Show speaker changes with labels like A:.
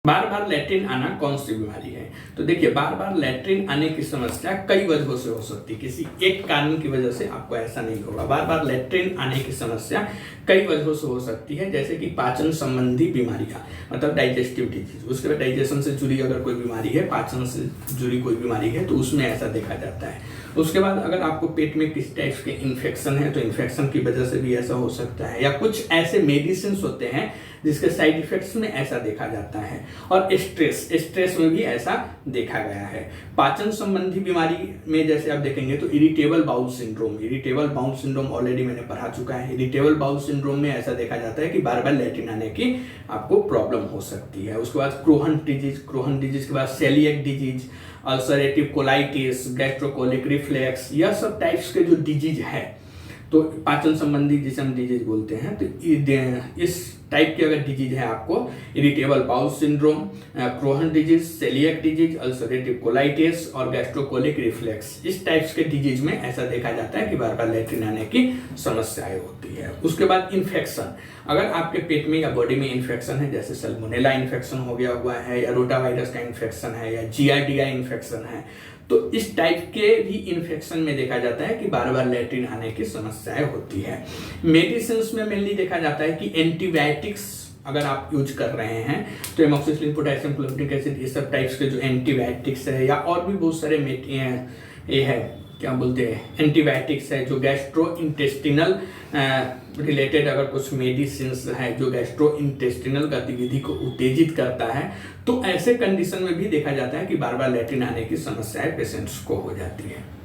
A: बार बार latrine आना कौन सी बीमारी है? तो देखिए, बार बार लैट्रिन आने की समस्या कई वजहों से हो सकती है। किसी एक कारण की वजह से आपको ऐसा नहीं होगा। बार बार लैट्रिन आने की समस्या कई वजहों से हो सकती है, जैसे कि पाचन संबंधी बीमारियां, मतलब डाइजेस्टिव डिजीज। उसके बाद डाइजेशन से जुड़ी अगर कोई बीमारी है, पाचन से जुड़ी कोई बीमारी है, तो उसमें ऐसा देखा जाता है। उसके बाद अगर आपको पेट में किस टाइप के इन्फेक्शन है, तो इन्फेक्शन की वजह से भी ऐसा हो सकता है, या कुछ ऐसे मेडिसिन होते हैं जिसके साइड इफेक्ट्स में ऐसा देखा जाता है। और स्ट्रेस में भी ऐसा देखा गया है। पाचन संबंधी बीमारी में जैसे आप देखेंगे तो इरिटेबल बाउल सिंड्रोम ऑलरेडी मैंने पढ़ा चुका है। इरिटेबल बाउल सिंड्रोम में ऐसा देखा जाता है कि बार बार लैट्रिन आने की आपको प्रॉब्लम हो सकती है। उसके बाद क्रोहन डिजीज के बाद coeliac disease, ulcerative colitis, gastrocolic reflex, यह सब टाइप्स के जो डिजीज है, तो पाचन संबंधी जिसे हम डिजीज बोलते हैं, तो इस टाइप की अगर डिजीज है आपको, irritable bowel syndrome, Crohn disease, coeliac disease, ulcerative colitis और गैस्ट्रोकोलिक रिफ्लेक्स, इस टाइप्स के डिजीज में ऐसा देखा जाता है कि बार बार लैट्रिन आने की समस्याएं होती है। उसके बाद इन्फेक्शन, अगर आपके पेट में या बॉडी में इन्फेक्शन है, जैसे सल्मोनेला इन्फेक्शन हो गया हुआ है, या रोटावायरस का इन्फेक्शन है, या जियार्डिया इन्फेक्शन है, तो इस टाइप के भी इन्फेक्शन में देखा जाता है कि बार बार लैट्रिन आने की समस्याएं होती है। मेडिसिन में मेनली देखा जाता है कि एंटीबायोटिक्स अगर आप यूज कर रहे हैं, तो एमोक्सिसिलिन, पोटेशियम क्लोराइड एसिड, ये सब टाइप्स के जो एंटीबायोटिक्स है, या और भी बहुत सारे ये है, क्या बोलते हैं, एंटीबायोटिक्स है, जो गैस्ट्रो इंटेस्टिनल रिलेटेड अगर कुछ मेडिसिन है जो गैस्ट्रो इंटेस्टिनल गतिविधि को उत्तेजित करता है, तो ऐसे कंडीशन में भी देखा जाता है कि बार बार लैट्रिन आने की समस्याएं पेशेंट्स को हो जाती है।